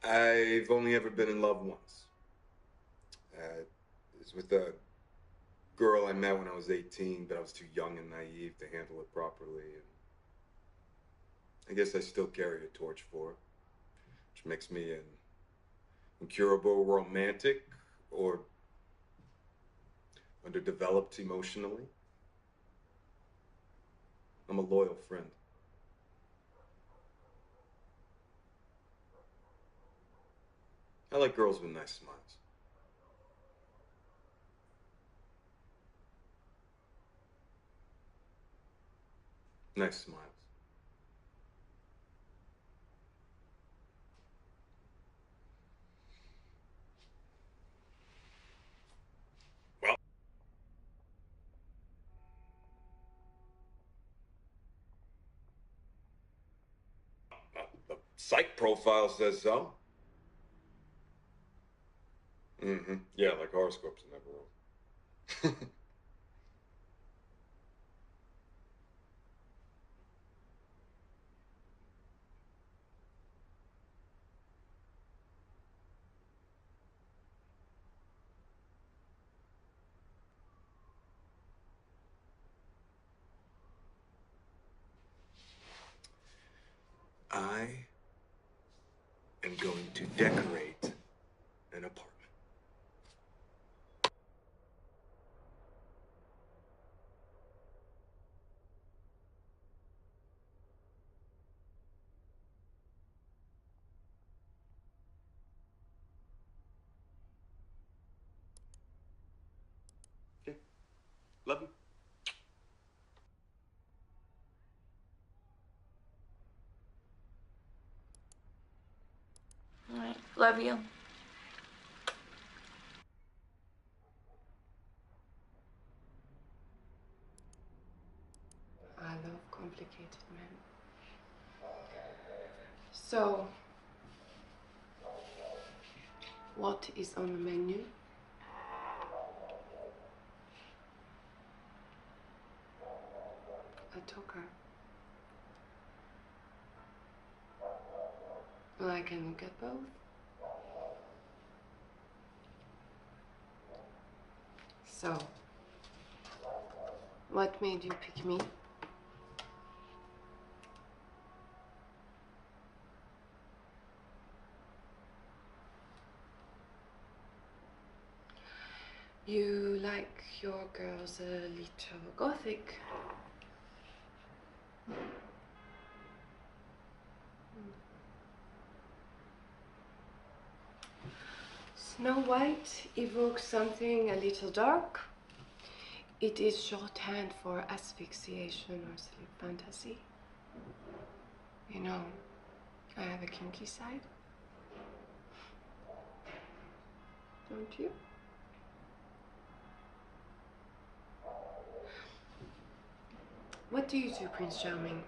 I've only ever been in love once. It was with a girl I met when I was 18, but I was too young and naive to handle it properly. And I guess I still carry a torch for her, which makes me an incurable romantic or underdeveloped emotionally. I'm a loyal friend. I like girls with nice smiles. Nice smiles. Well, the psych profile says so. Yeah, like horoscopes in that world. I am going to decorate an apartment. Okay. Love you. All right. Love you. I love complicated men. So, what is on the menu? A talker. Well, I can look at both. So, what made you pick me? You like your girls a little gothic. Snow White evokes something a little dark. It is shorthand for asphyxiation or sleep fantasy. You know, I have a kinky side. Don't you? What do you do, Prince Charming?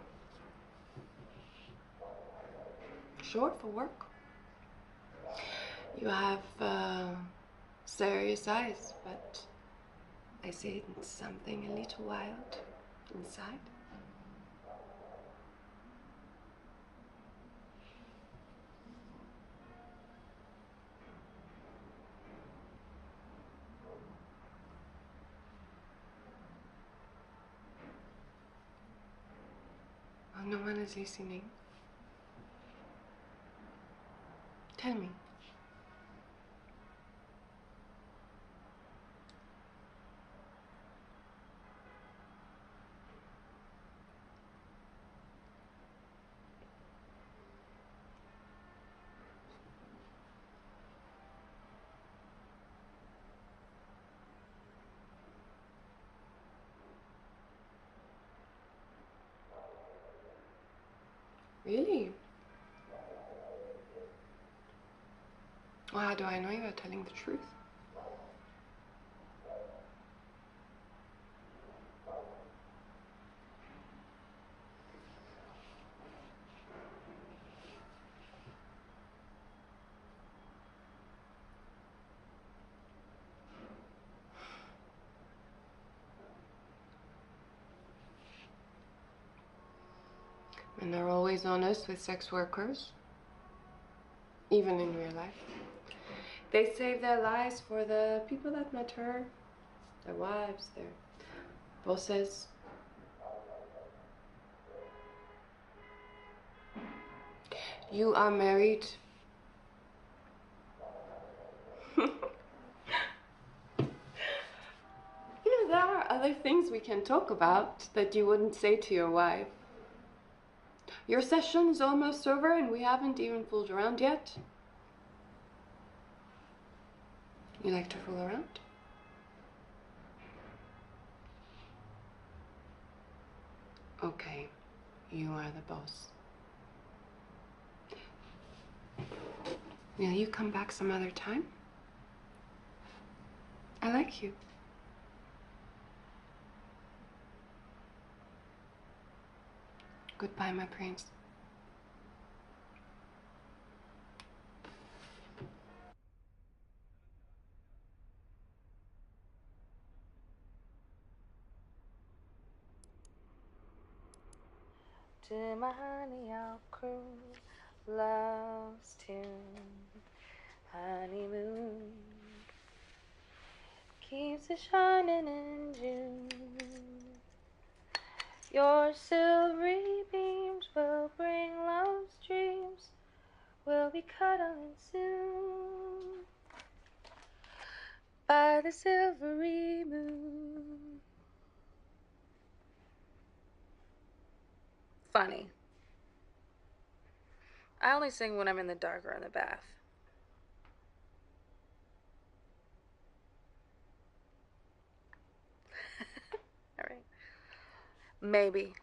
Short for work? You have serious eyes, but I see something a little wild inside. no one is listening. Tell me. Really? Well, how do I know you're telling the truth? Men are always honest with sex workers, even in real life. They save their lives for the people that matter, their wives, their bosses. You are married. You know, there are other things we can talk about that you wouldn't say to your wife. Your session is almost over and we haven't even fooled around yet. You like to fool around? Okay, you are the boss. Will you come back some other time? I like you. Goodbye, my prince. To my honey, I'll croon love's tune. Honeymoon keeps it shining in June. Your silvery beams will bring love's dreams. We'll be cuddling soon by the silvery moon. Funny. I only sing when I'm in the dark or in the bath. All right. Maybe.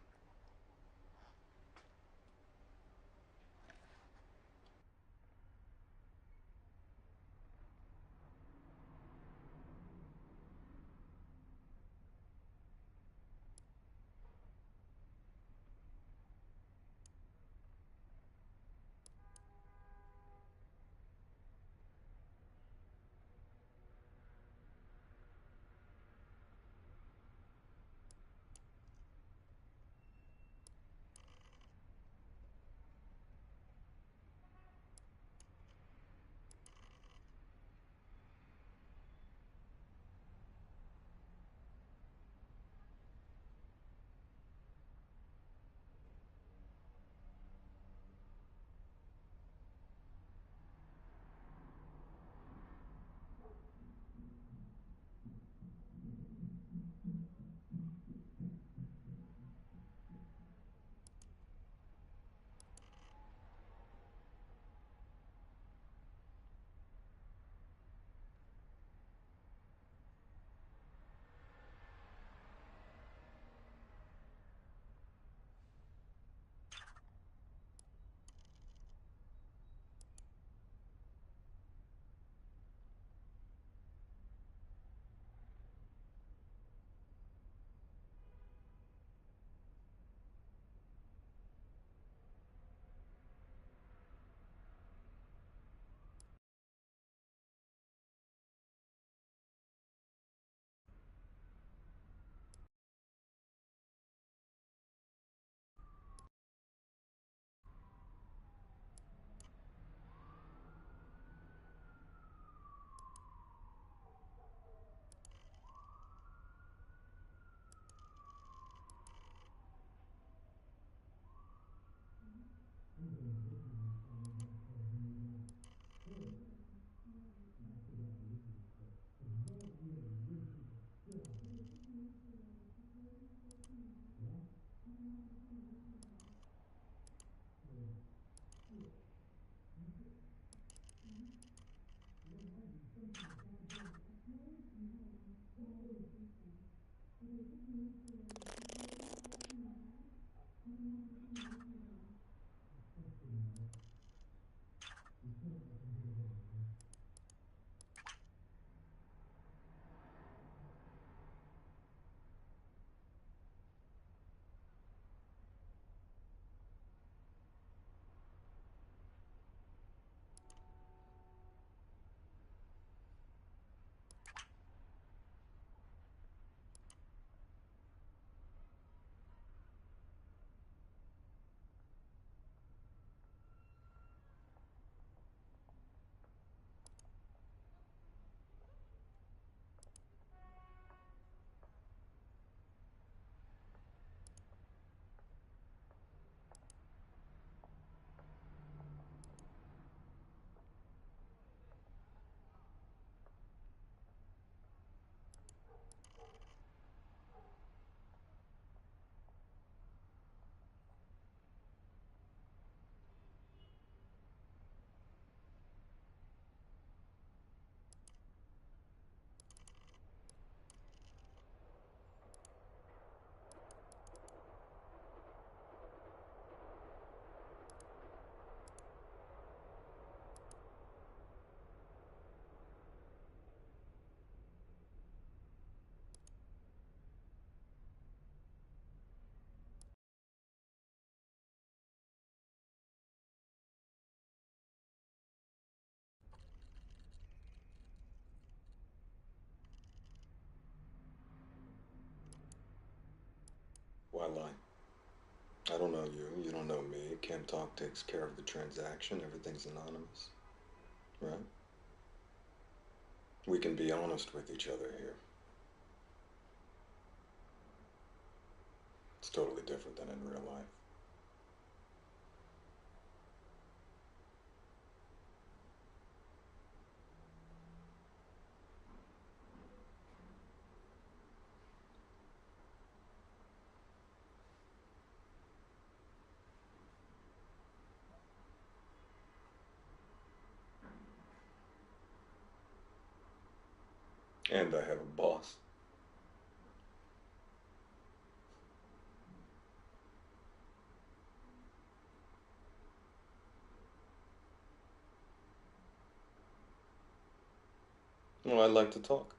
Why lie? I don't know you. You don't know me. Cam Talk takes care of the transaction. Everything's anonymous. Right? We can be honest with each other here. It's totally different than in real life. And I have a boss. Well, I like to talk.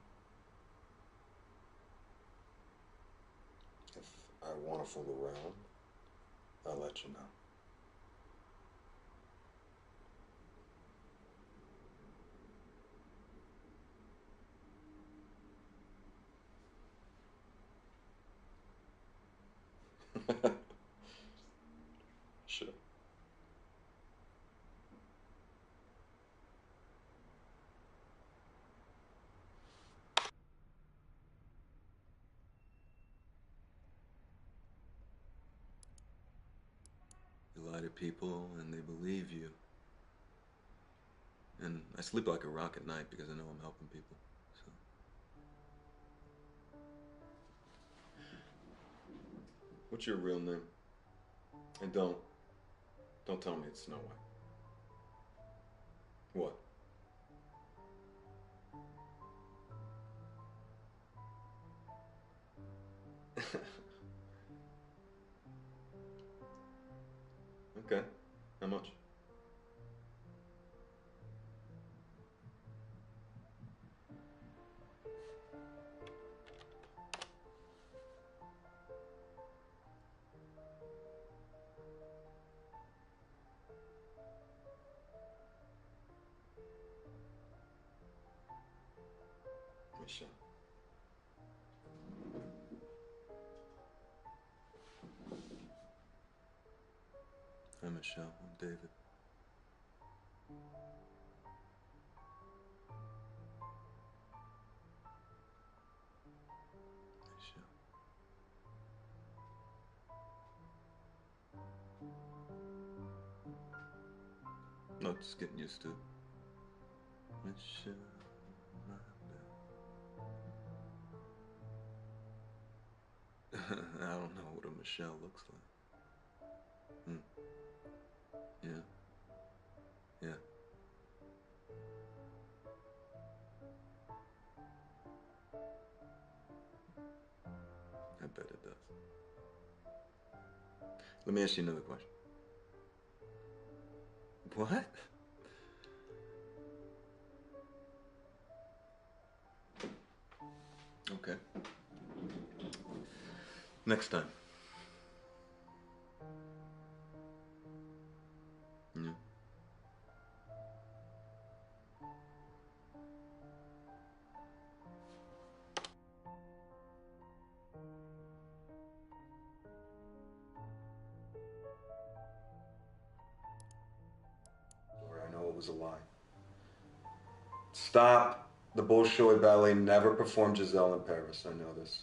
If I want to fool around, I'll let you know. Sure. You lie to people and they believe you. And I sleep like a rock at night because I know I'm helping people. So. What's your real name? And don't tell me it's Snow White. What? Okay. How much? Michelle. Hi, Michelle. I'm David. Michelle. No, just getting used to it. Michelle, my belle. I don't know what a Michelle looks like. Hmm. Yeah. Yeah. I bet it does. Let me ask you another question. What? Okay. Next time. Yeah. Sorry, I know it was a lie. Stop. The Bolshoi Ballet never performed Giselle in Paris. I know this.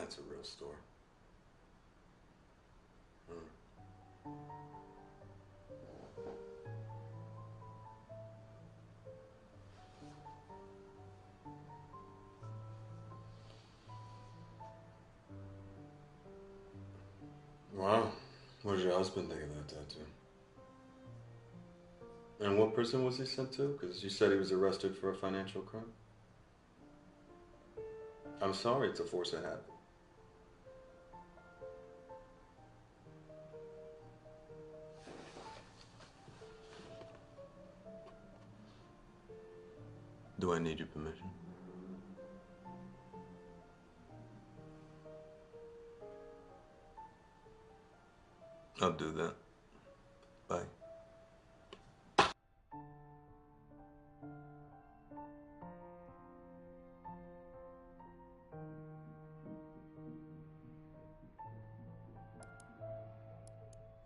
That's a real store. Wow. What did your husband think of that tattoo? And what prison was he sent to? Because you said he was arrested for a financial crime. I'm sorry, it's a force of habit. Do I need your permission? I'll do that. Bye.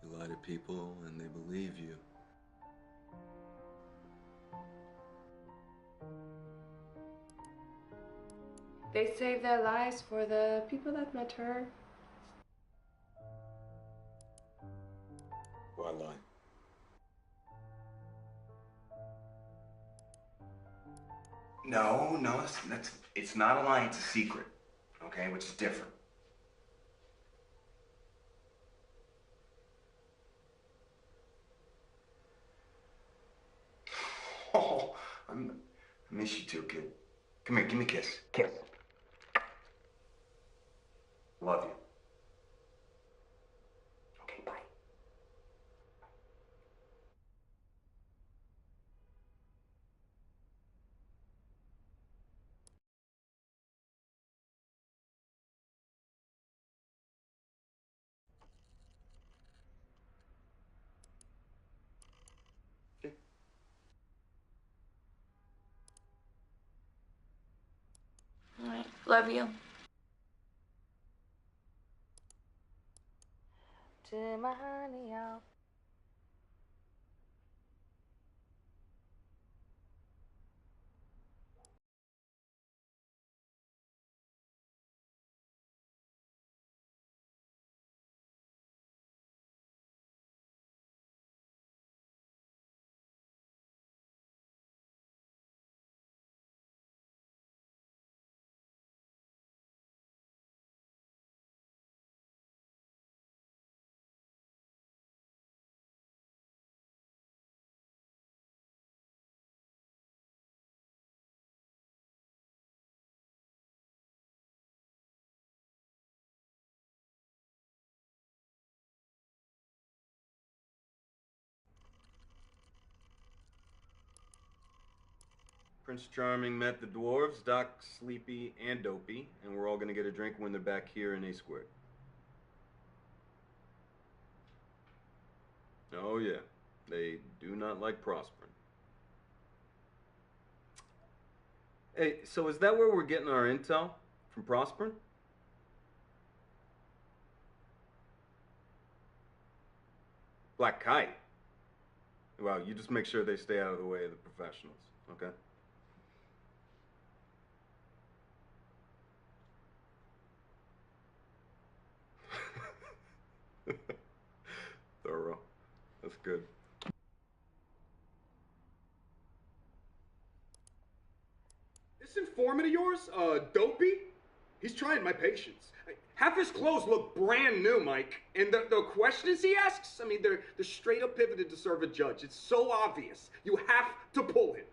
You lie to people and they believe you. They save their lives for the people that matter. Why lie? No, it's not a lie, it's a secret. Okay, which is different. Oh, I miss you too, kid. Come here, give me a kiss. Kiss. Love you. Okay, bye. All right. Love you. To my honey, I'll Prince Charming met the dwarves, Doc, Sleepy, and Dopey, and we're all gonna get a drink when they're back here in A Squared. Oh yeah, they do not like prospering. Hey, so is that where we're getting our intel? From prospering? Black Kite? Well, you just make sure they stay out of the way of the professionals, okay? Thorough. That's good. This informant of yours, Dopey, he's trying my patience. Half his clothes look brand new, Mike. And the questions he asks, I mean, they're straight up pivoted to serve a judge. It's so obvious. You have to pull him.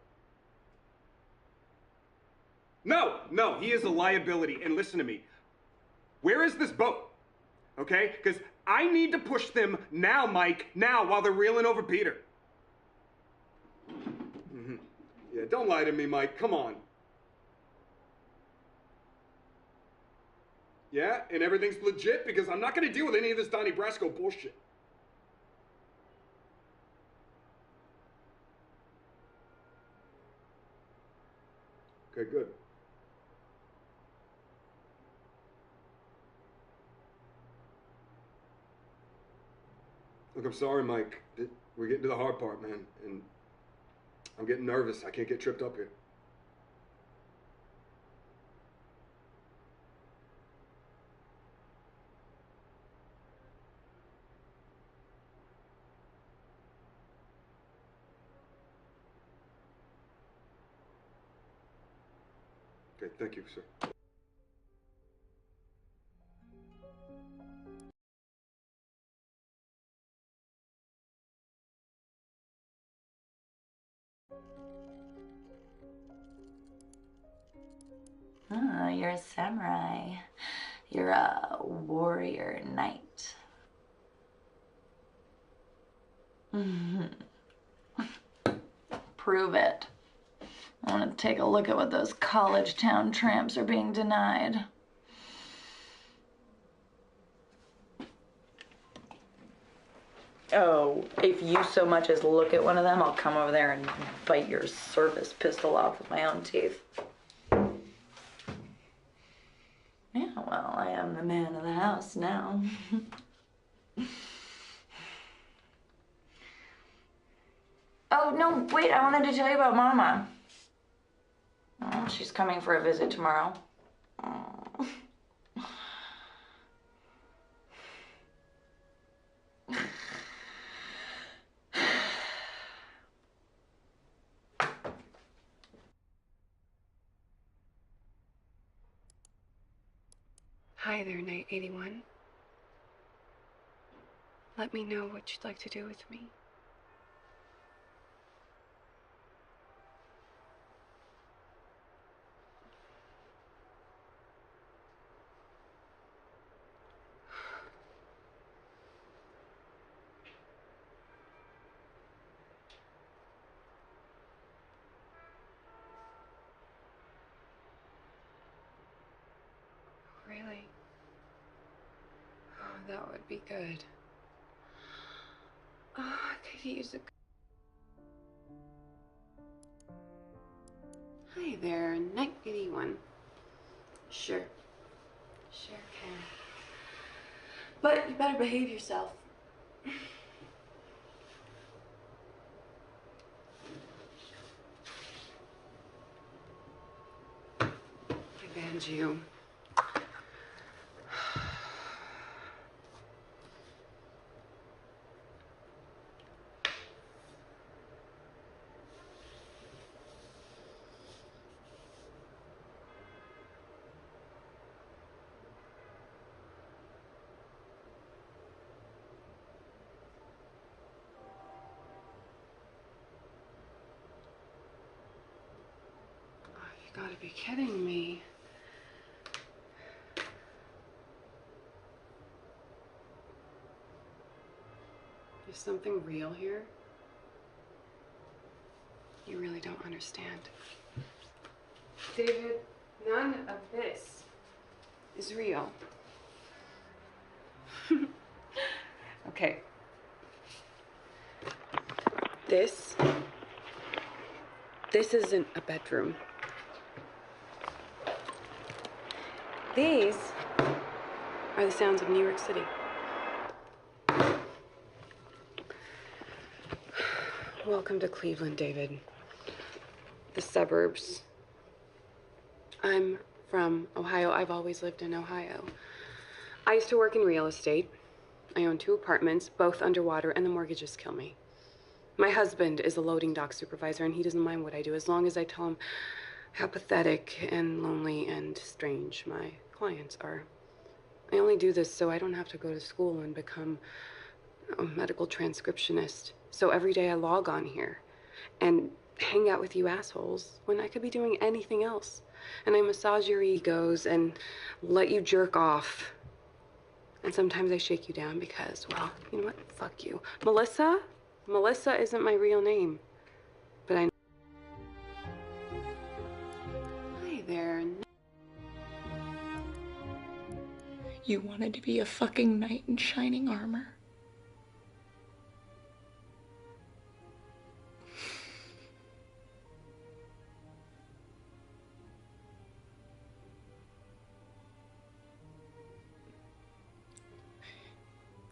No, he is a liability. And listen to me. Where is this boat? Okay? Because I need to push them now, Mike, now, while they're reeling over Peter. Mm-hmm. Yeah, don't lie to me, Mike. Come on. Yeah, and everything's legit because I'm not going to deal with any of this Donnie Brasco bullshit. Okay, good. Look, I'm sorry, Mike. We're getting to the hard part, man, and I'm getting nervous. I can't get tripped up here. Okay, thank you, sir. Ah, you're a samurai. You're a warrior knight. Prove it. I want to take a look at what those college town tramps are being denied. Oh, if you so much as look at one of them, I'll come over there and bite your service pistol off with my own teeth. Yeah, well, I am the man of the house now. Oh, no, wait, I wanted to tell you about Mama. Oh, she's coming for a visit tomorrow. Oh. Hi there, Night 81. Let me know what you'd like to do with me. Really? Oh, that would be good. Oh, I could use a... Hi there, Night 81. Sure. Sure can. But you better behave yourself. I banned you. You gotta be kidding me. Is something real here? You really don't understand. David, none of this is real. Okay. This isn't a bedroom. These are the sounds of New York City. Welcome to Cleveland, David. The suburbs. I'm from Ohio. I've always lived in Ohio. I used to work in real estate. I own 2 apartments, both underwater, and the mortgages kill me. My husband is a loading dock supervisor, and he doesn't mind what I do as long as I tell him how pathetic and lonely and strange my clients are. I only do this so I don't have to go to school and become a medical transcriptionist. So every day I log on here and hang out with you assholes when I could be doing anything else. And I massage your egos and let you jerk off. And sometimes I shake you down because, well, you know what? Fuck you. Melissa? Melissa isn't my real name. But I... Hi there. You wanted to be a fucking knight in shining armor.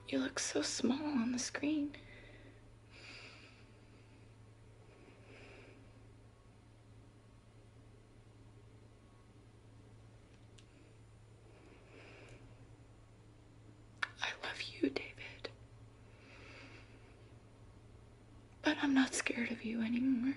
You look so small on the screen. I love you, David. But I'm not scared of you anymore.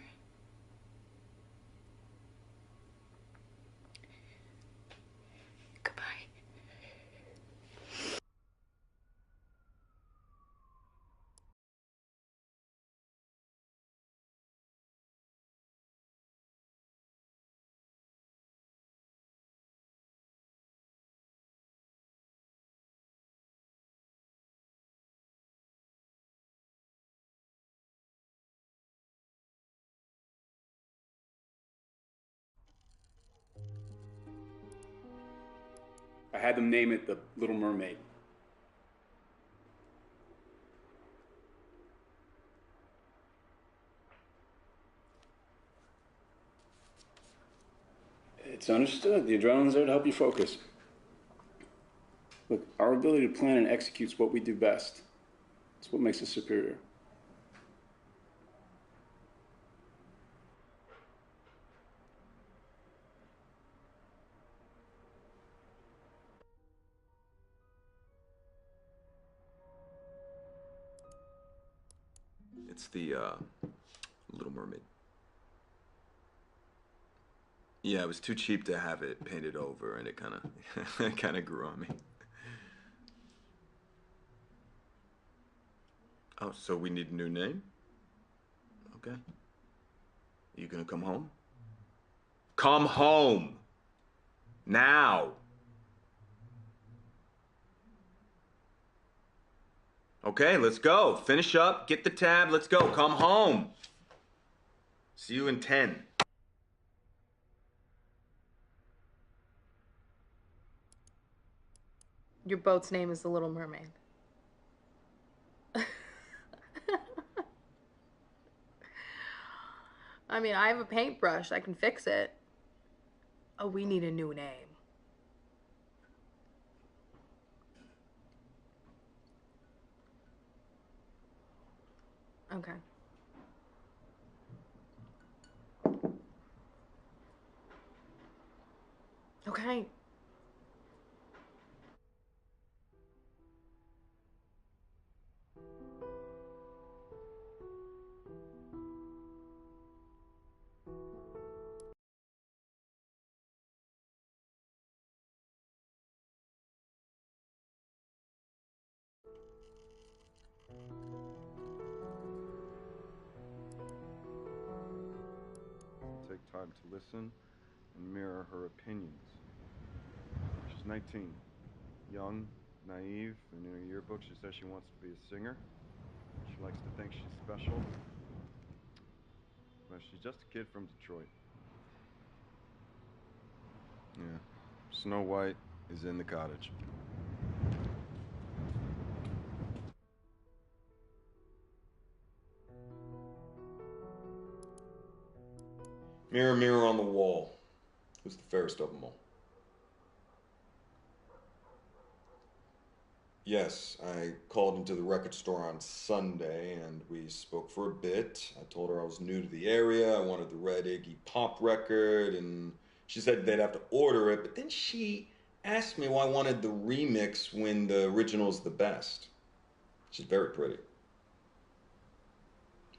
I had them name it the Little Mermaid. It's understood. The adrenaline's there to help you focus. Look, our ability to plan and execute is what we do best. It's what makes us superior. It's the Little Mermaid. Yeah, it was too cheap to have it painted over, and it kind of grew on me. Oh, so we need a new name? Okay. You gonna come home? Come home! Now! Okay, let's go. Finish up, get the tab, let's go. Come home. See you in 10. Your boat's name is the Little Mermaid. I mean, I have a paintbrush. I can fix it. Oh, we need a new name. Okay. Okay. Take time to listen and mirror her opinions. She's 19, young, naive, and in her yearbook she says she wants to be a singer. She likes to think she's special, but she's just a kid from Detroit. Yeah, Snow White is in the cottage. Mirror, mirror on the wall. Who's the fairest of them all? Yes, I called into the record store on Sunday and we spoke for a bit. I told her I was new to the area, I wanted the Red Iggy Pop record, and she said they'd have to order it, but then she asked me why I wanted the remix when the original's the best. She's very pretty.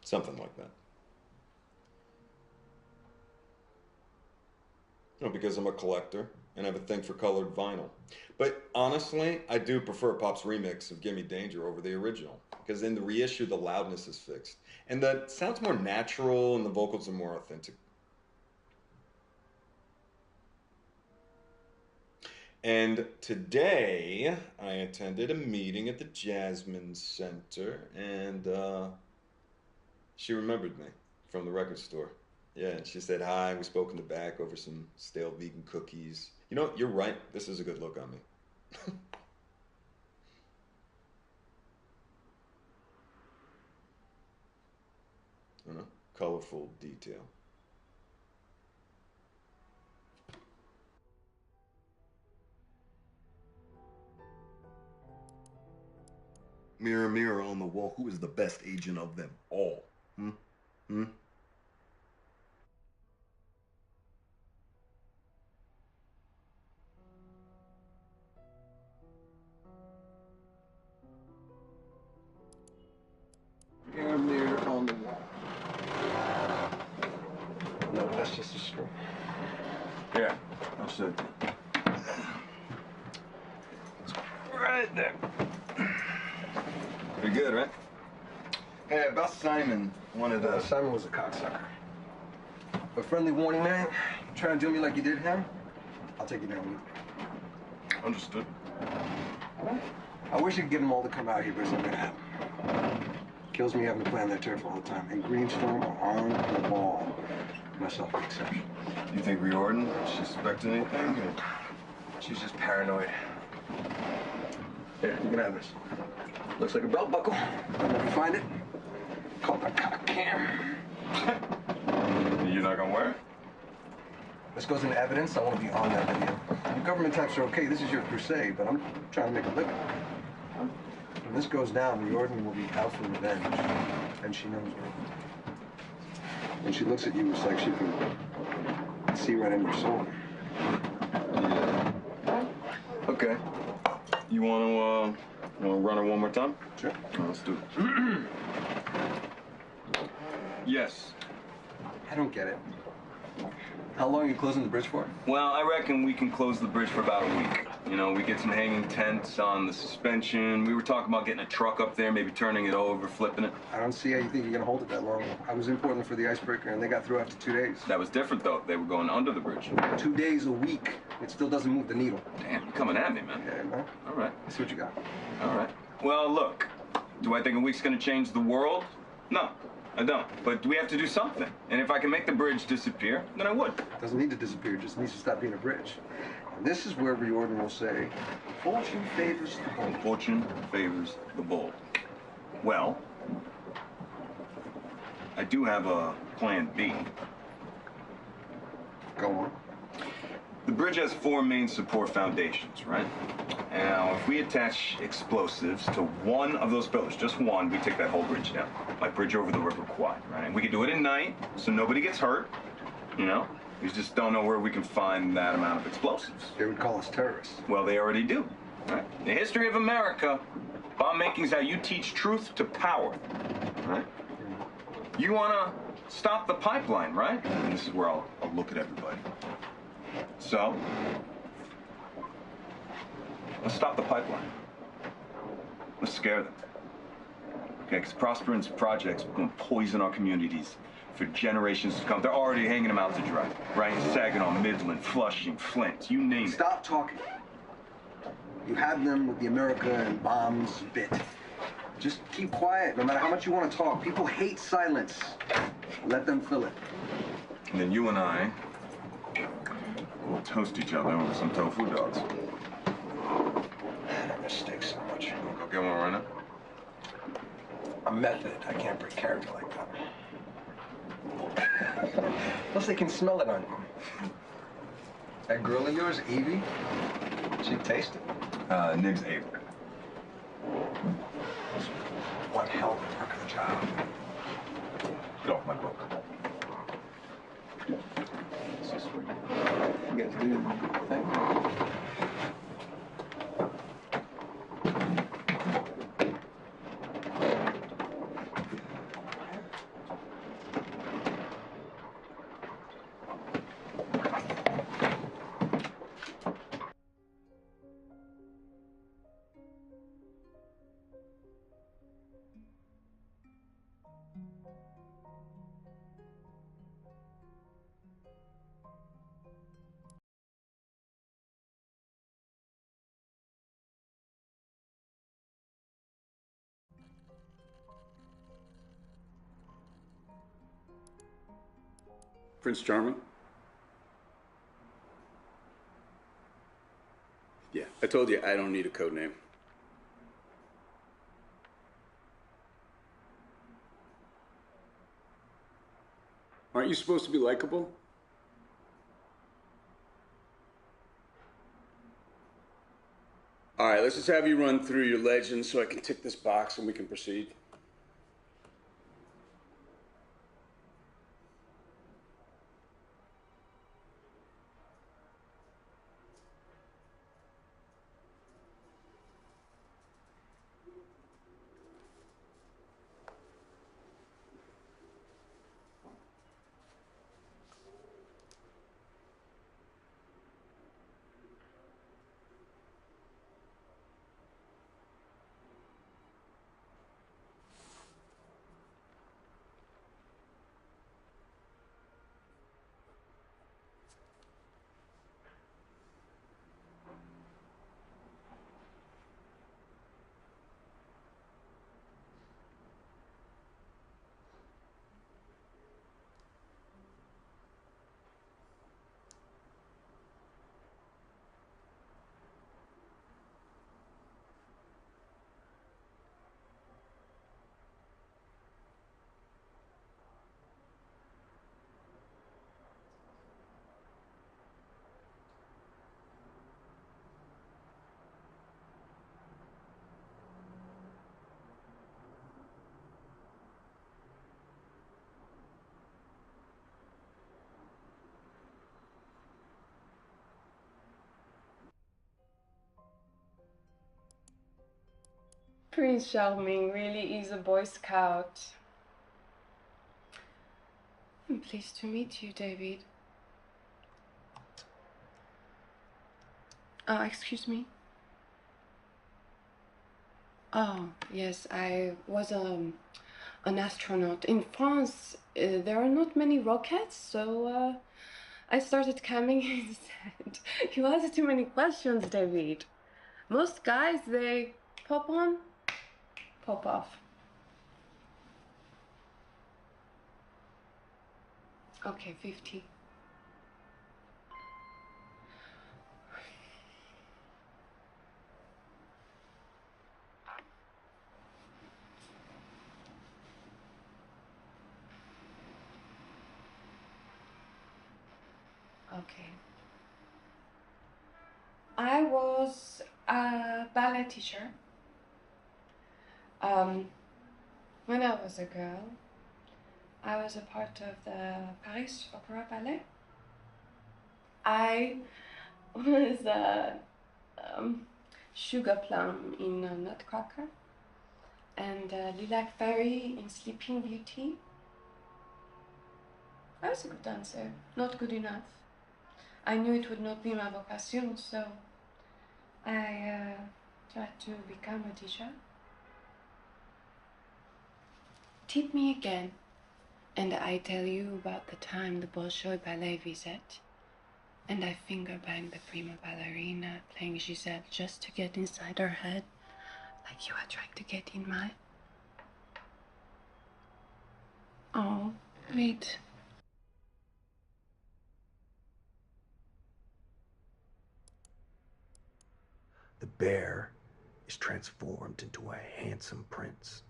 Something like that. You know, because I'm a collector and I have a thing for colored vinyl. But honestly, I do prefer Pop's remix of Gimme Danger over the original, because in the reissue, the loudness is fixed. And the sound's more natural and the vocals are more authentic. And today, I attended a meeting at the Jasmine Center, and she remembered me from the record store. Yeah, and she said hi. We spoke in the back over some stale vegan cookies. You know, you're right. This is a good look on me. You know, colorful detail. Mirror, mirror on the wall, who is the best agent of them all? Hmm? Hmm? Mirror, mirror on the wall. No, that's just a screw. Yeah, that's it. Right there. Pretty good, right? Hey, about Simon, wanted to... Simon was a cocksucker. A friendly warning, man. Try and do me like you did him, I'll take you down with you. Understood. I wish I could get them all to come out here, but it's not gonna happen. Kills me having to plan that turf all the time. And Greenstorm are on the ball. Myself an exception. You think Riordan suspected anything? She's just paranoid. Here, you can have this. Looks like a belt buckle. I'll never find it. Called a cock cam. You're not gonna wear it? This goes into evidence. I want to be on that video. You government types are okay. This is your crusade, but I'm trying to make a living. When this goes down, the Order will be out for revenge, and she knows it. When she looks at you, it's like she can see right in your soul. Yeah. Okay. You wanna run it one more time? Sure. Let's do it. Yes. I don't get it. How long are you closing the bridge for? Well, I reckon we can close the bridge for about a week. You know, we get some hanging tents on the suspension. We were talking about getting a truck up there, maybe turning it over, flipping it. I don't see how you think you're gonna hold it that long. I was in Portland for the icebreaker, and they got through after 2 days. That was different, though. They were going under the bridge. 2 days a week. It still doesn't move the needle. Damn, you're coming at me, man. Yeah, no? All right. Let's see what you got. All right. Well, look, do I think a week's gonna change the world? No, I don't. But we have to do something. And if I can make the bridge disappear, then I would. It doesn't need to disappear, it just needs to stop being a bridge. And this is where Reordon will say, fortune favors the bold. Fortune favors the bold. Well, I do have a plan B. Go on. The bridge has 4 main support foundations, right? Now, if we attach explosives to one of those pillars, just one, we take that whole bridge down. Like bridge over the River Kwai, right? And we can do it at night, so nobody gets hurt, you know? We just don't know where we can find that amount of explosives. They would call us terrorists. Well, they already do, right? The history of America, bomb making is how you teach truth to power, right? You want to stop the pipeline, right? And this is where I'll look at everybody. So, let's stop the pipeline. Let's scare them. Okay, because Prosperance projects will poison our communities for generations to come. They're already hanging them out to dry. Right? Saginaw, Midland, Flushing, Flint, you name it. Stop talking. You had them with the America and bombs bit. Just keep quiet, no matter how much you want to talk. People hate silence. Let them fill it. And then you and I will toast each other over some tofu dogs. That mistake so much. You wanna go get one right now? A method. I can't break character like that. Plus, they can smell it on you. That girl of yours, Evie, she'd taste it. Nib's Avery. One hell of a work of the job. Get off my book. So sweet. You guys do. Thank you. Prince Charming? Yeah, I told you I don't need a code name. Aren't you supposed to be likable? All right, let's just have you run through your legends so I can tick this box and we can proceed. Prince Charming really is a Boy Scout. I'm pleased to meet you, David. Oh, excuse me. Oh, yes, I was an astronaut. In France, there are not many rockets, so I started coming instead. You asked too many questions, David. Most guys, they pop on, pop off. Okay, 50. Okay. I was a ballet teacher. When I was a girl, I was a part of the Paris Opera Ballet. I was a Sugar Plum in Nutcracker and Lilac Fairy in Sleeping Beauty. I was a good dancer, not good enough. I knew it would not be my vocation, so I tried to become a teacher. Tip me again, and I tell you about the time the Bolshoi Ballet visit, and I finger banged the prima ballerina playing Giselle just to get inside her head, like you are trying to get in mine. Oh, wait. The bear is transformed into a handsome prince.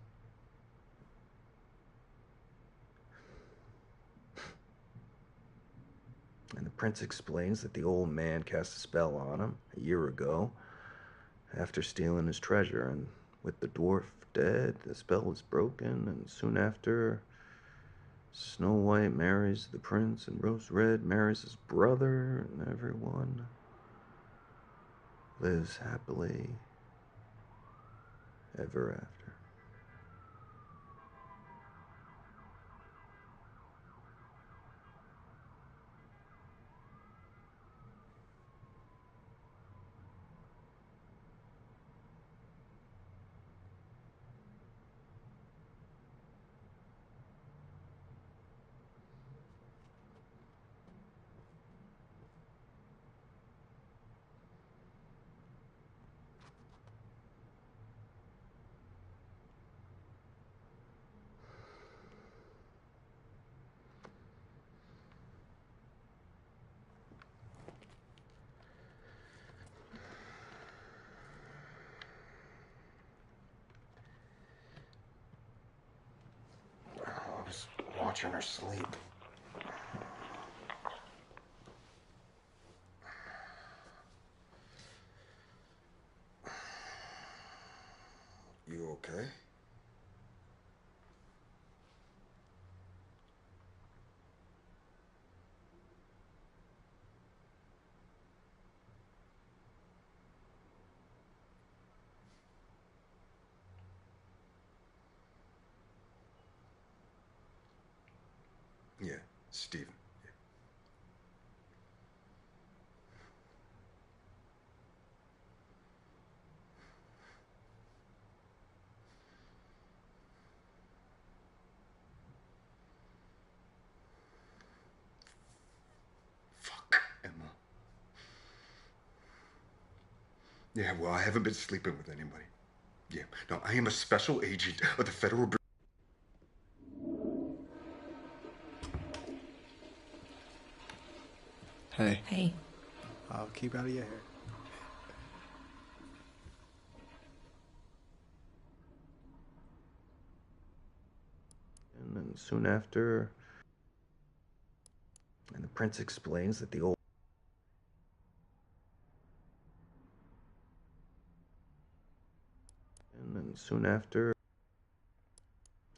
And the prince explains that the old man cast a spell on him a year ago after stealing his treasure, and with the dwarf dead, the spell is broken, and soon after, Snow White marries the prince, and Rose Red marries his brother, and everyone lives happily ever after. I was watching her sleep. You okay? Yeah, Stephen. Yeah. Fuck, Emma. Yeah, well, I haven't been sleeping with anybody. Yeah, no, I am a special agent of the Federal Bureau. Hey. Hey. I'll keep out of your hair. And then soon after, and the prince explains that the old. And then soon after,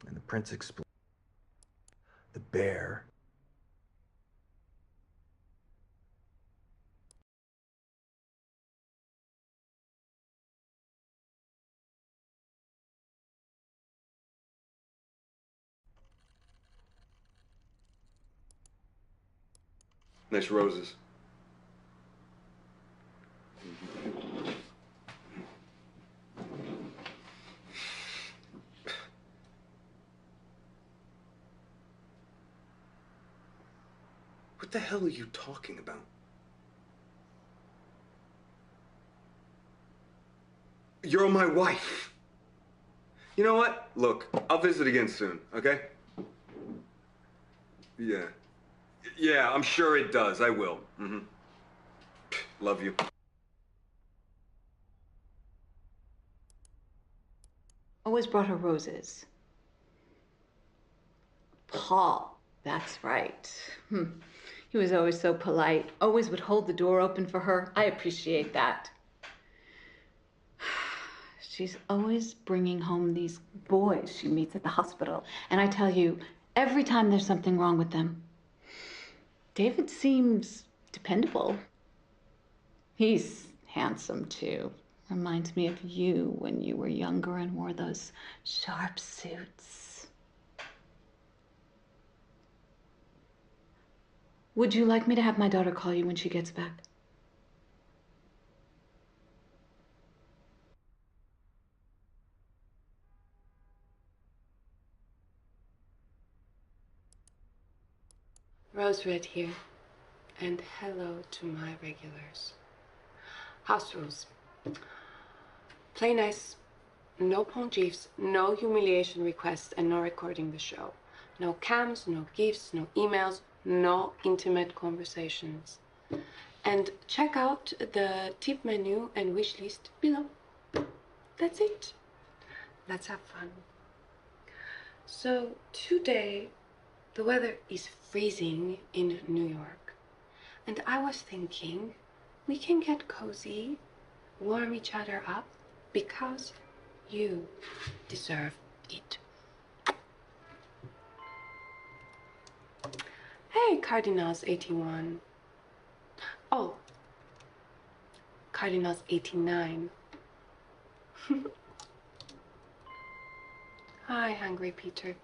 and the prince explains the bear Nice roses. What the hell are you talking about? You're my wife. You know what? Look, I'll visit again soon, okay? Yeah. Yeah, I'm sure it does. I will. Mm-hmm. Love you. Always brought her roses. Paul, that's right. He was always so polite. Always would hold the door open for her. I appreciate that. She's always bringing home these boys she meets at the hospital. And I tell you, every time there's something wrong with them, David seems dependable. He's handsome, too. Reminds me of you when you were younger and wore those sharp suits. Would you like me to have my daughter call you when she gets back? Rose Red here, and hello to my regulars. House rules. Play nice. No pontiffs, no humiliation requests, and no recording the show. No cams, no gifts, no emails, no intimate conversations. And check out the tip menu and wish list below. That's it. Let's have fun. So today, the weather is freezing in New York. And I was thinking we can get cozy, warm each other up, because you deserve it. Hey, Cardinals 81. Oh, Cardinals 89. Hi, Hungry Peter.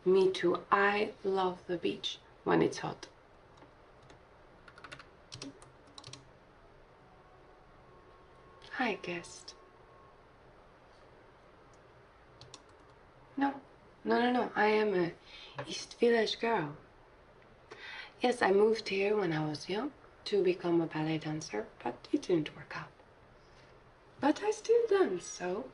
Me too. I love the beach when it's hot. Hi, guest. No. I am a East Village girl. Yes, I moved here when I was young to become a ballet dancer, but it didn't work out. But I still dance, so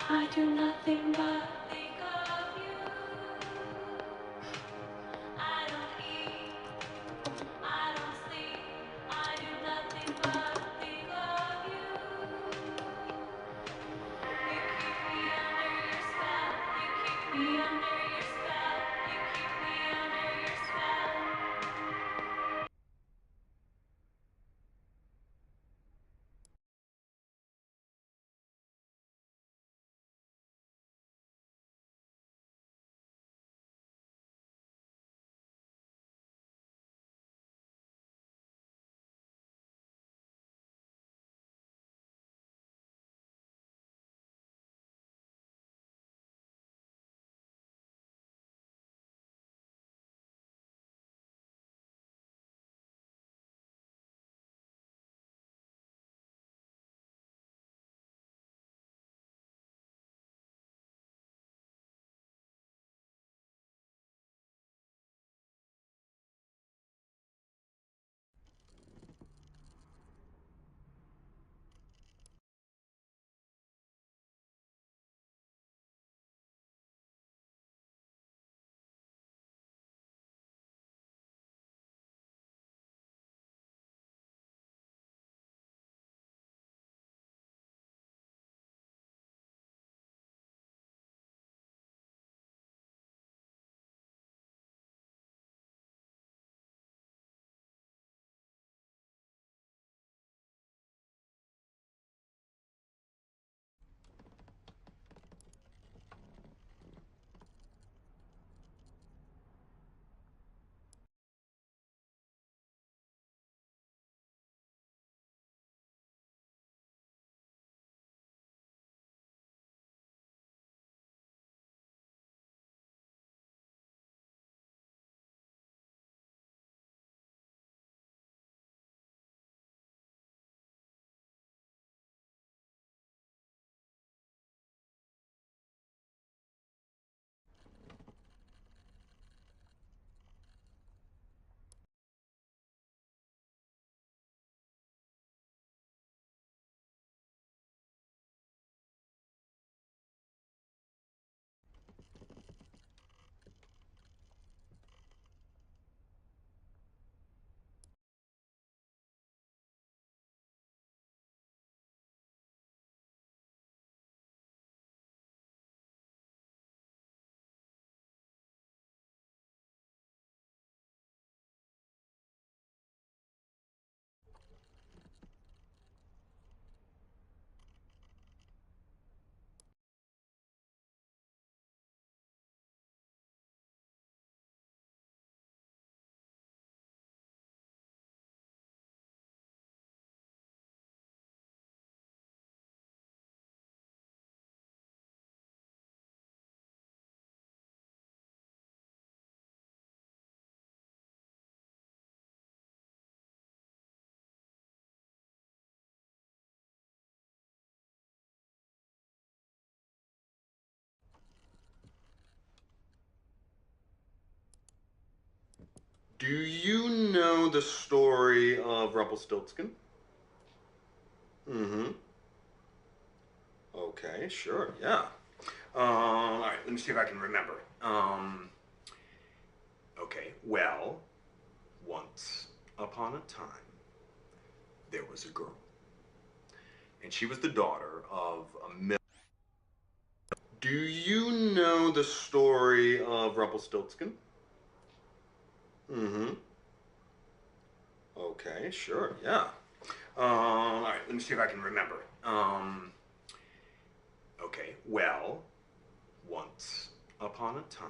I do nothing but think of you. I don't eat, I don't sleep, I do nothing but think of you. You keep me under your spell, you keep me under your spell, you keep me under your spell. Do you know the story of Rumpelstiltskin? Mm-hmm. Okay, sure, yeah. All right, let me see if I can remember. Okay, well, once upon a time, there was a girl. And she was the daughter of a mill. Do you know the story of Rumpelstiltskin? Mm-hmm. Okay, sure, yeah. All right, let me see if I can remember. Okay, well, once upon a time,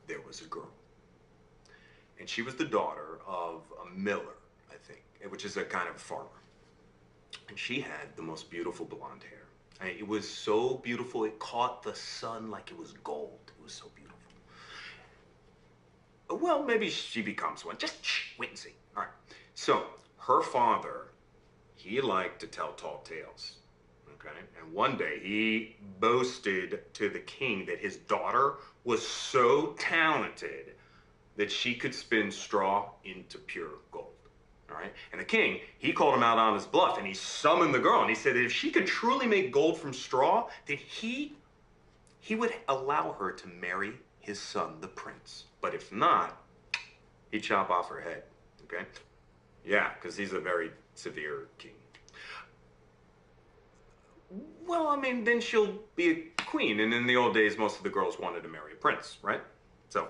there was a girl. And she was the daughter of a miller, I think, which is a kind of farmer. And she had the most beautiful blonde hair. I mean, it was so beautiful, it caught the sun like it was gold. It was so beautiful. Well, maybe she becomes one. Just wait and see. All right. So, her father, he liked to tell tall tales. Okay? And one day, he boasted to the king that his daughter was so talented that she could spin straw into pure gold. All right? And the king, he called him out on his bluff, and he summoned the girl, and he said that if she could truly make gold from straw, that he would allow her to marry his son, the prince. But if not, he'd chop off her head, okay? Yeah, because he's a very severe king. Well, I mean, then she'll be a queen, and in the old days, most of the girls wanted to marry a prince, right? So,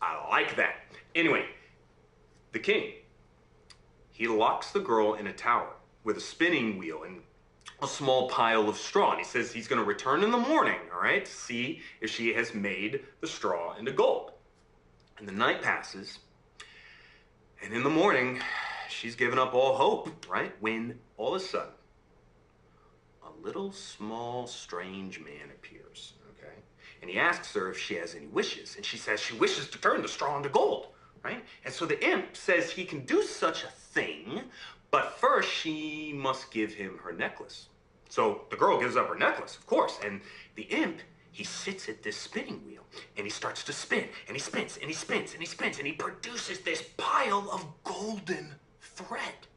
I like that. Anyway, the king, he locks the girl in a tower with a spinning wheel and a small pile of straw. And he says he's going to return in the morning, all right, to see if she has made the straw into gold. And the night passes, and in the morning, she's given up all hope, right? When all of a sudden, a little small strange man appears, okay? And he asks her if she has any wishes. And she says she wishes to turn the straw into gold. Right? And so the imp says he can do such a thing, but first she must give him her necklace. So the girl gives up her necklace, of course, and the imp, he sits at this spinning wheel, and he starts to spin, and he spins, and he spins, and he spins, and he produces this pile of golden thread.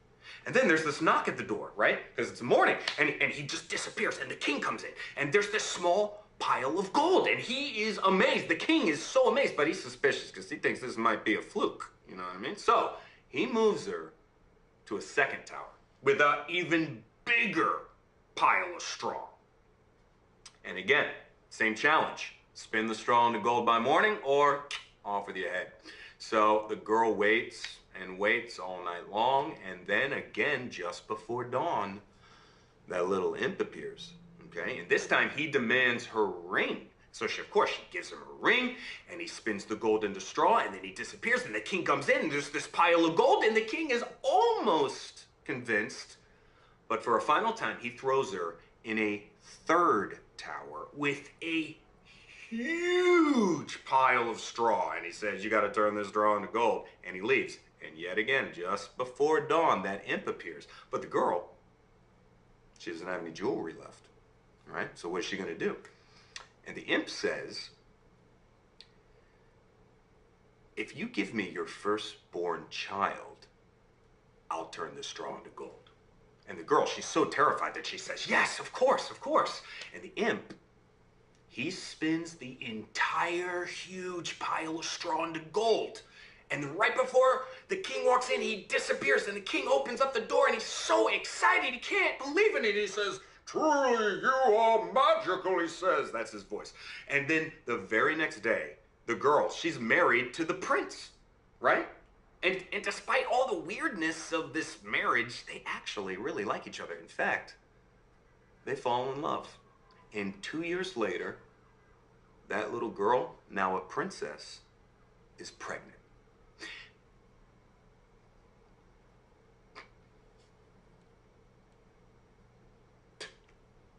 And then there's this knock at the door, right? Because it's morning, and he just disappears, and the king comes in, and there's this small pile of gold, and he is amazed. The king is so amazed, but he's suspicious because he thinks this might be a fluke. You know what I mean? So he moves her to a second tower with an even bigger pile of straw. And again, same challenge. Spin the straw into gold by morning or off with your head. So the girl waits and waits all night long, and then again, just before dawn, that little imp appears. Okay, and this time he demands her ring. So she, of course, she gives him a ring, and he spins the gold into straw, and then he disappears, and the king comes in, and there's this pile of gold, and the king is almost convinced, but for a final time, he throws her in a third tower with a huge pile of straw, and he says, you gotta turn this straw into gold, and he leaves. And yet again, just before dawn, that imp appears. But the girl, she doesn't have any jewelry left. Right? So what is she going to do? And the imp says, if you give me your firstborn child, I'll turn this straw into gold. And the girl, she's so terrified that she says, yes, of course, of course. And the imp, he spins the entire huge pile of straw into gold. And right before the king walks in, he disappears, and the king opens up the door, and he's so excited, he can't believe it. And he says, truly, you are magical, he says. That's his voice. And then the very next day, the girl, she's married to the prince, right? And despite all the weirdness of this marriage, they actually really like each other. In fact, they fall in love. And 2 years later, that little girl, now a princess, is pregnant.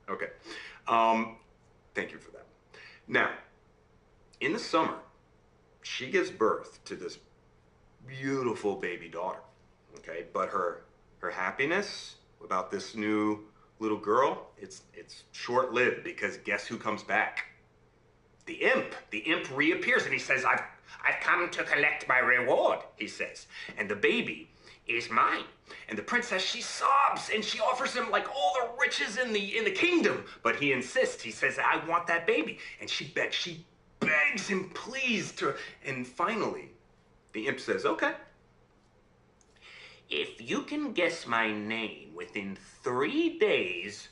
Okay. Thank you for that. Now, in the summer, she gives birth to this beautiful baby daughter. Okay, but her happiness about this new little girl, it's short-lived, because guess who comes back? The imp. The imp reappears, and he says, I've come to collect my reward, he says. And the baby is mine. And the princess, she sobs and she offers him like all the riches in the kingdom. But he insists. He says, I want that baby. And she begs him, please, to. And finally, the imp says, okay. If you can guess my name within 3 days,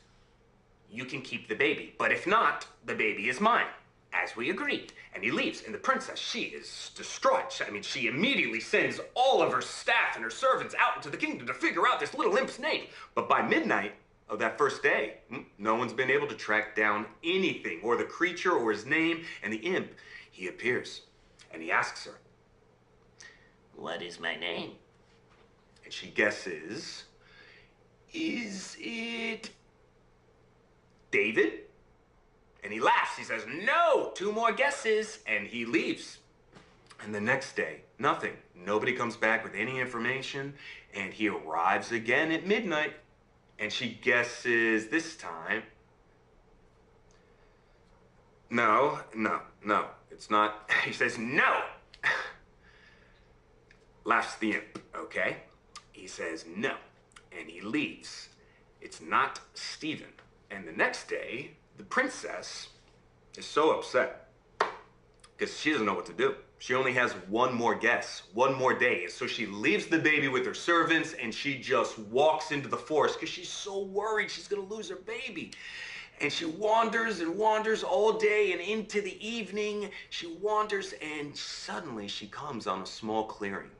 you can keep the baby. But if not, the baby is mine, as we agreed. And he leaves. And the princess, she is distraught. I mean, she immediately sends all of her staff and her servants out into the kingdom to figure out this little imp's name. But by midnight of that first day, no one's been able to track down anything, or the creature, or his name. And the imp, he appears. And he asks her, what is my name? And she guesses, is it David? And he laughs. He says, no, 2 more guesses. And he leaves. And the next day, nothing. Nobody comes back with any information. And he arrives again at midnight. And she guesses this time, no, it's not. He says, no. Laughs the imp, okay? He says no, and he leaves. It's not Stephen. And the next day, the princess is so upset because she doesn't know what to do. She only has 1 more guess, 1 more day. So she leaves the baby with her servants and she just walks into the forest because she's so worried she's gonna lose her baby. And she wanders and wanders all day, and into the evening, she wanders, and suddenly she comes on a small clearing.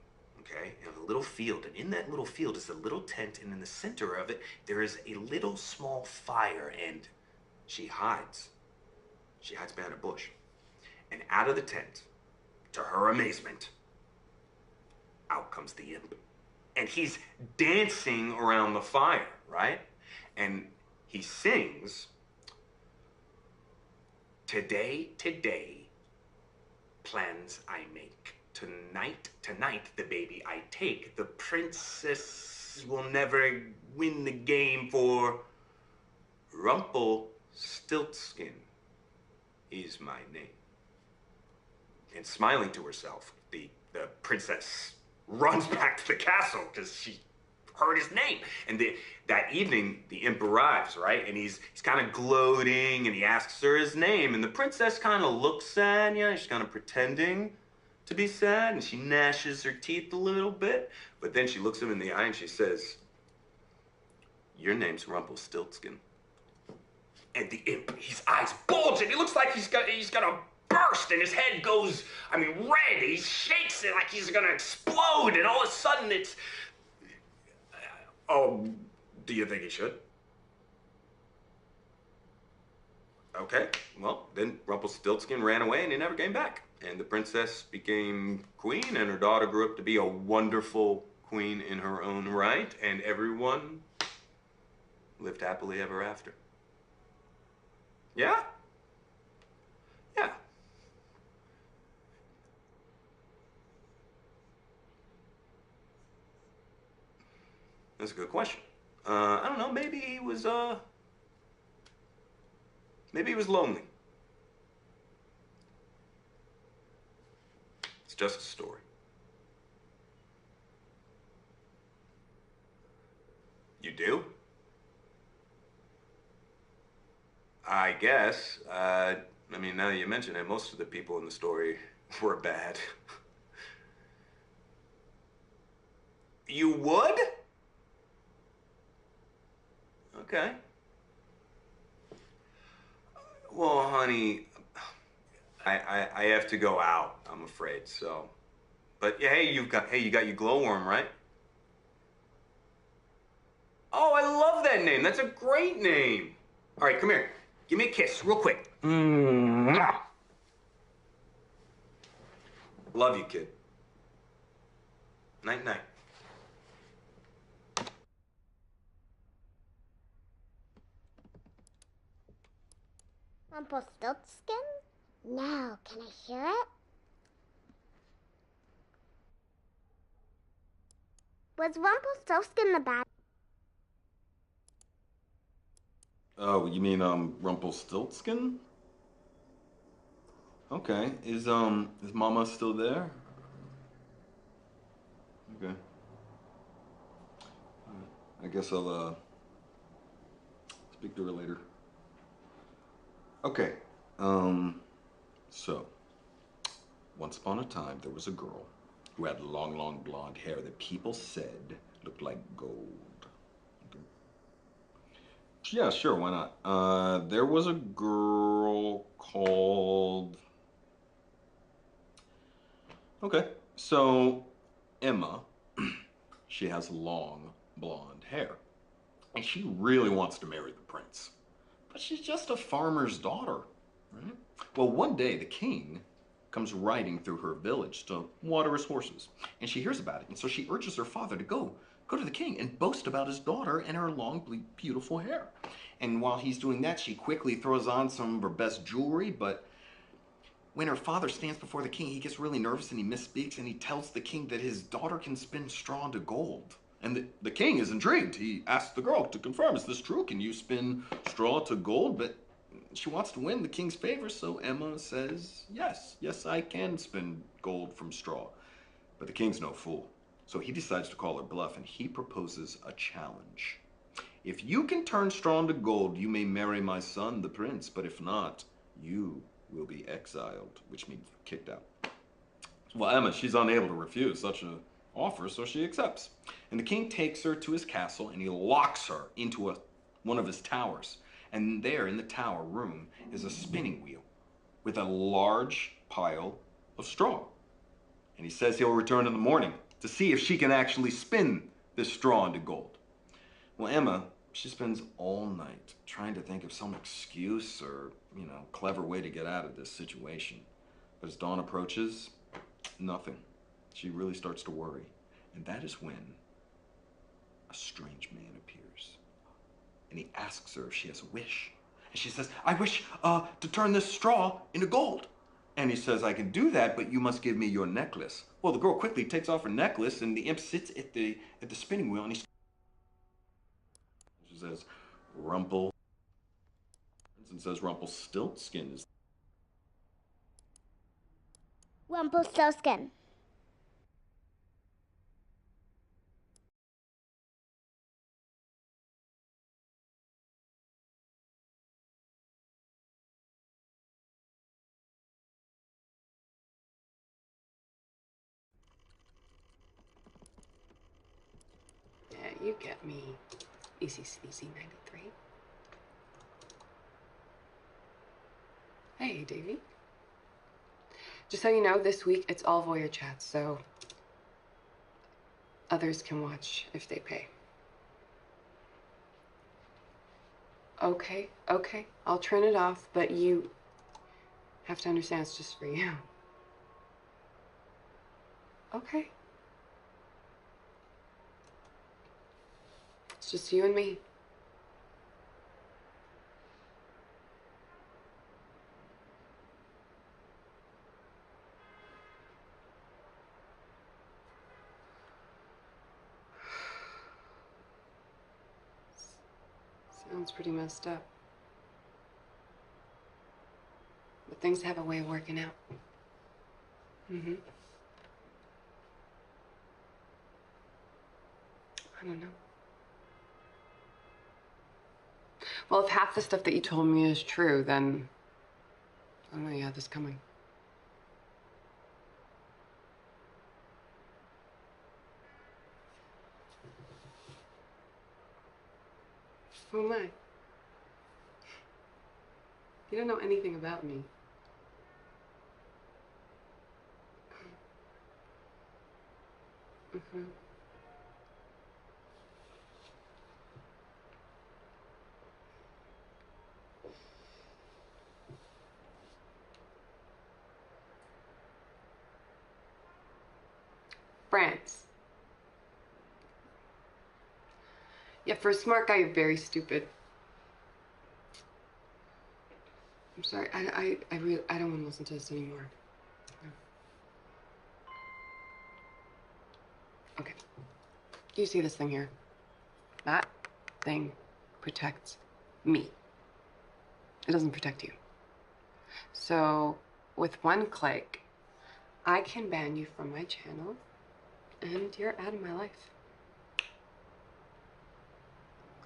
Okay, in a little field, and in that little field is a little tent, and in the center of it, there is a little small fire, and she hides. She hides behind a bush. And out of the tent, to her amazement, out comes the imp. And he's dancing around the fire, right? And he sings, today, plans I make. Tonight, the baby I take. The princess will never win the game, for Rumpelstiltskin is my name. And smiling to herself, the princess runs back to the castle because she heard his name. And that evening, the imp arrives, right? And he's kind of gloating, and he asks her his name. And the princess kind of looks sad, she's kind of pretending to be sad, and she gnashes her teeth a little bit, but then she looks him in the eye and she says, your name's Rumpelstiltskin. And the imp, his eyes bulge, and he looks like he's gonna burst, and his head goes, red. He shakes it like he's gonna explode, and all of a sudden it's, oh, do you think he should? Okay, well, then Rumpelstiltskin ran away and he never came back. And the princess became queen, and her daughter grew up to be a wonderful queen in her own right, and everyone lived happily ever after. Yeah? Yeah. That's a good question. I don't know, maybe he was lonely. It's just a story. You do? I guess. Now that you mention it, most of the people in the story were bad. You would? Okay. Well, honey, I have to go out, I'm afraid, so. But yeah, you got your glowworm, right? Oh, I love that name. That's a great name. All right, come here. Give me a kiss, real quick. Mwah. Love you, kid. Night, night. Rumpelstiltskin? No, can I hear it? Was Rumpelstiltskin the bad? Oh, you mean, Rumpelstiltskin? Okay. Is Mama still there? Okay. I guess I'll speak to her later. Okay. So once upon a time there was a girl who had long, long blonde hair that people said looked like gold. Okay. Yeah, sure, why not? There was a girl called... Okay, so Emma, she has long blonde hair. And she really wants to marry the prince. But she's just a farmer's daughter, right? Well, one day the king comes riding through her village to water his horses. And she hears about it. And so she urges her father to go to the king and boast about his daughter and her long, beautiful hair. And while he's doing that, she quickly throws on some of her best jewelry. But when her father stands before the king, he gets really nervous and he misspeaks. And he tells the king that his daughter can spin straw into gold. And the king is intrigued. He asks the girl to confirm, is this true? Can you spin straw to gold? But she wants to win the king's favor, so Emma says, yes, I can spin gold from straw. But the king's no fool. So he decides to call her bluff, and he proposes a challenge. If you can turn straw into gold, you may marry my son, the prince. But if not, you will be exiled, which means kicked out. Well, Emma, she's unable to refuse such an offer, so she accepts. And the king takes her to his castle and he locks her into one of his towers. And there in the tower room is a spinning wheel with a large pile of straw. And he says he'll return in the morning to see if she can actually spin this straw into gold. Well, Emma, she spends all night trying to think of some excuse or, clever way to get out of this situation. But as dawn approaches, nothing. She really starts to worry. And that is when a strange man appears. And he asks her if she has a wish. And she says, I wish to turn this straw into gold. And he says, I can do that, but you must give me your necklace. Well, the girl quickly takes off her necklace, and the imp sits at the spinning wheel, and she says, Rumpelstiltskin is... Rumpelstiltskin. Yeah, you get me. Easy Sneezy 93. Hey, Davey. Just so you know, this week it's all voyeur chats, so others can watch if they pay. Okay, I'll turn it off, but you have to understand it's just for you. Okay. It's just you and me. Sounds pretty messed up. But things have a way of working out. I don't know. Well, if half the stuff that you told me is true, then I don't know you had this coming. Who am I? You don't know anything about me. France. Yeah, for a smart guy, you're very stupid. I'm sorry, I don't want to listen to this anymore. Okay. You see this thing here? That thing protects me. It doesn't protect you. So With one click, I can ban you from my channel, and you're out of my life.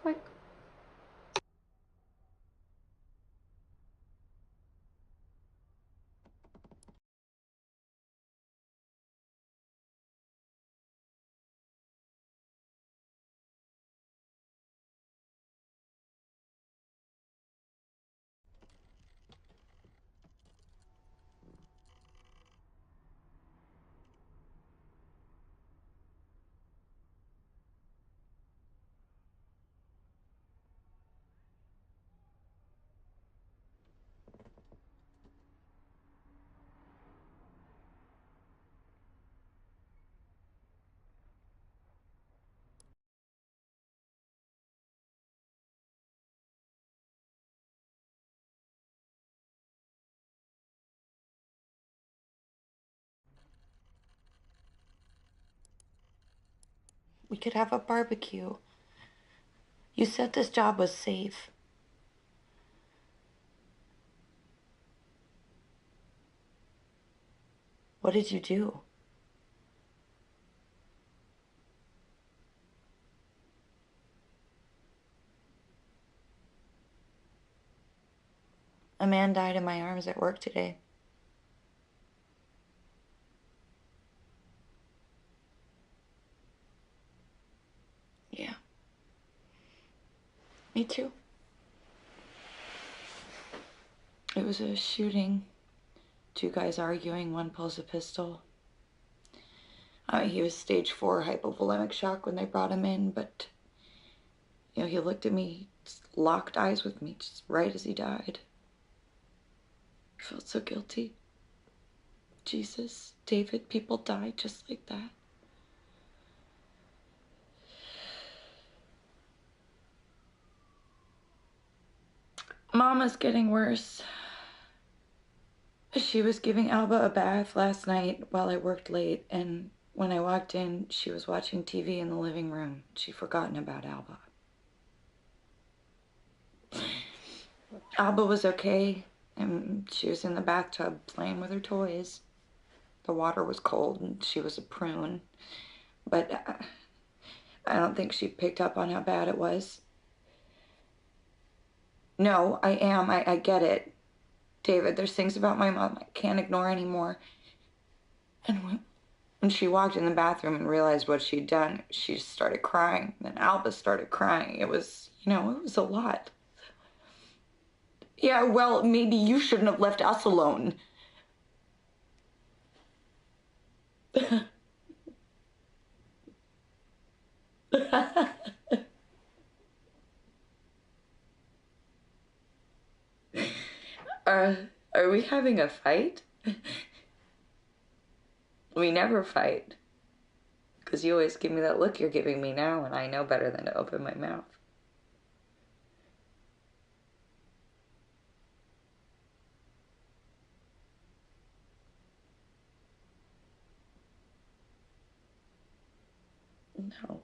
Click. We could have a barbecue. You said this job was safe. What did you do? A man died in my arms at work today. Yeah. Me too. It was a shooting. Two guys arguing, one pulls a pistol. He was stage 4 hypovolemic shock when they brought him in, but, he looked at me, just locked eyes with me, just right as he died. I felt so guilty. Jesus, David, people die just like that. Mama's getting worse. She was giving Alba a bath last night while I worked late, and when I walked in, she was watching TV in the living room. She'd forgotten about Alba. Alba was okay, and she was in the bathtub playing with her toys. The water was cold, and she was a prune, but I don't think she picked up on how bad it was. No, I am. I get it. David, there's things about my mom I can't ignore anymore. And when she walked in the bathroom and realized what she'd done, she just started crying. Then Alba started crying. It was, it was a lot. Yeah, well, maybe you shouldn't have left us alone. Are we having a fight? We never fight. Because you always give me that look you're giving me now, and I know better than to open my mouth. No.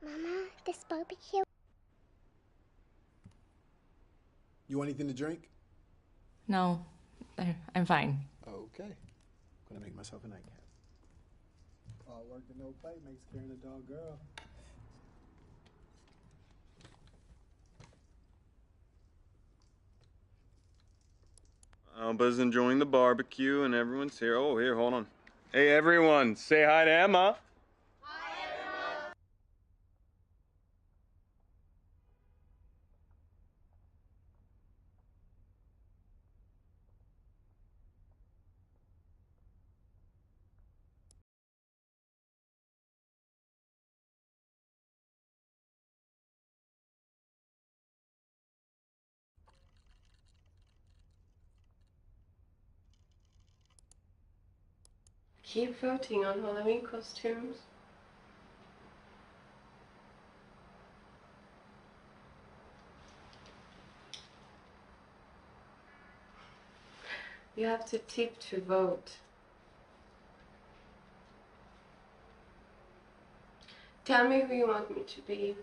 Mama, this barbecue. You want anything to drink? No, I'm fine. Okay. I'm gonna make myself a nightcap. All work and no play makes carrying a dog girl. Alba's enjoying the barbecue and everyone's here. Oh, here, hold on. Hey, everyone, say hi to Emma. Keep voting on Halloween costumes. You have to tip to vote. Tell me who you want me to be.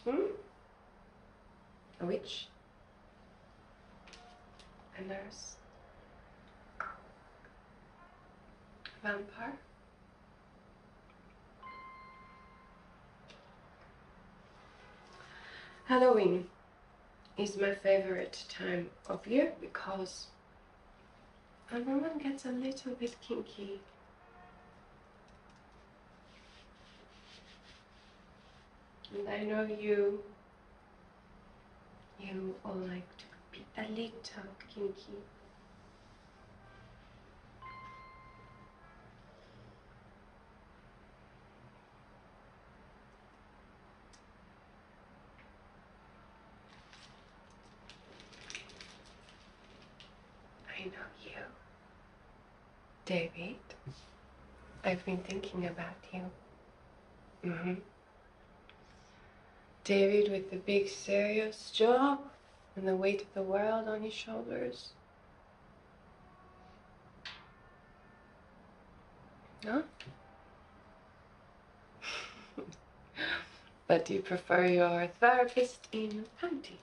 A witch? A nurse? A vampire? Halloween is my favorite time of year because everyone gets a little bit kinky. And I know you all like to be a little kinky. I know you. David, I've been thinking about you. David with the big serious job and the weight of the world on his shoulders. No? But you prefer your therapist in panties.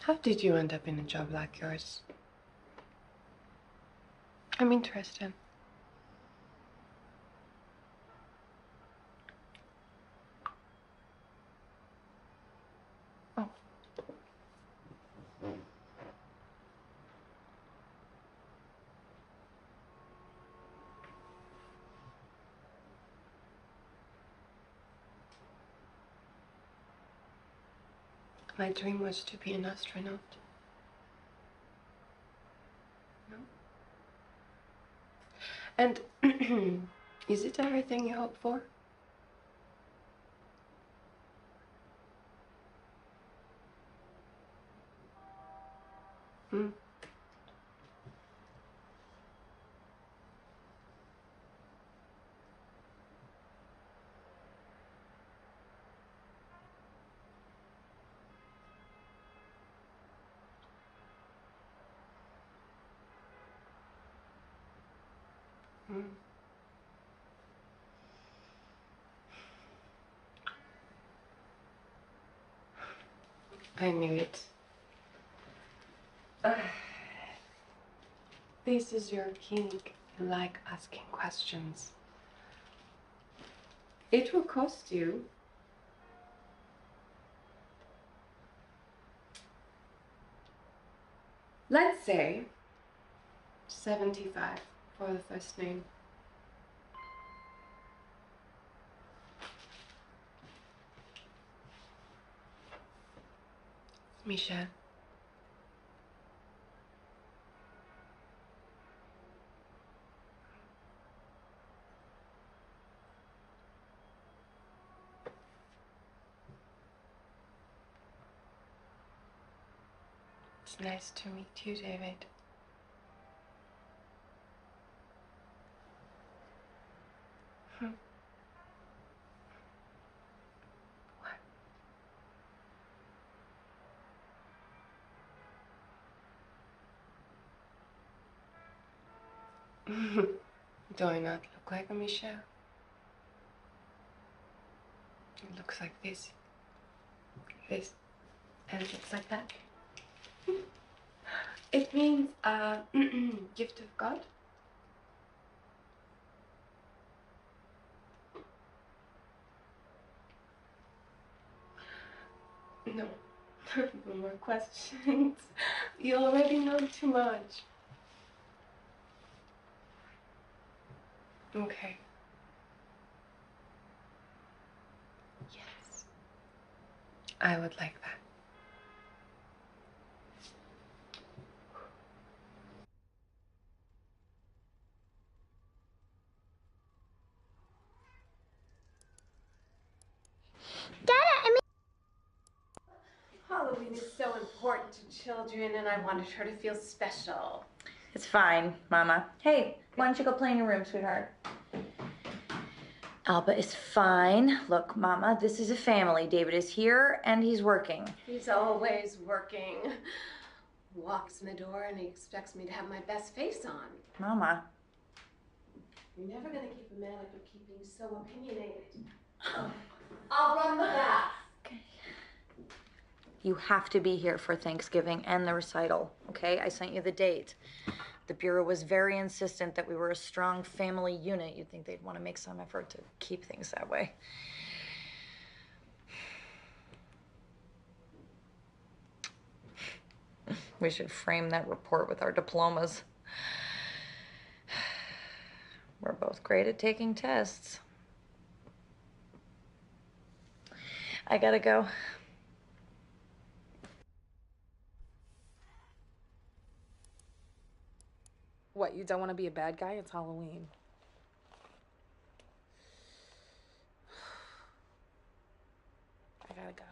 How did you end up in a job like yours? I'm interested. Oh. My dream was to be an astronaut. No? And is it everything you hope for? Hmm. Hmm. I knew it. This is your kink. You like asking questions. It will cost you. Let's say 75 for the first name. Michelle. It's nice to meet you, David. What? Do I not look like a Michelle? It looks like this, and it looks like that. It means a gift of God. No, no more questions. You already know too much. Okay. Yes. I would like that. children and I wanted her to feel special. It's fine, Mama. Hey, why don't you go play in your room, sweetheart? Alba is fine. Look, Mama, this is a family. David is here and he's working. He's always working. Walks in the door and he expects me to have my best face on. Mama. You're never gonna keep a man like you're keeping so opinionated. I'll run the bath. You have to be here for Thanksgiving and the recital, okay? I sent you the date. The Bureau was very insistent that we were a strong family unit. You'd think they'd want to make some effort to keep things that way. We should frame that report with our diplomas. We're both great at taking tests. I gotta go. What, you don't want to be a bad guy? It's Halloween. I gotta go.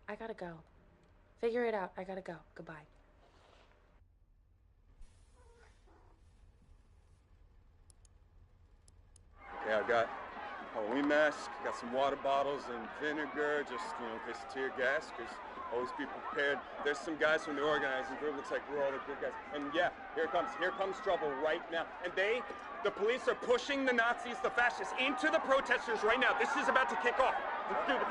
I gotta go. Figure it out. I gotta go. Goodbye. Okay, I've got Halloween mask, got some water bottles and vinegar, just, in case of tear gas, because always be prepared. There's some guys from the organizing group, looks like we're all the good guys. And yeah, here comes trouble right now. And the police are pushing the Nazis, the fascists, into the protesters right now. This is about to kick off. Let's do this.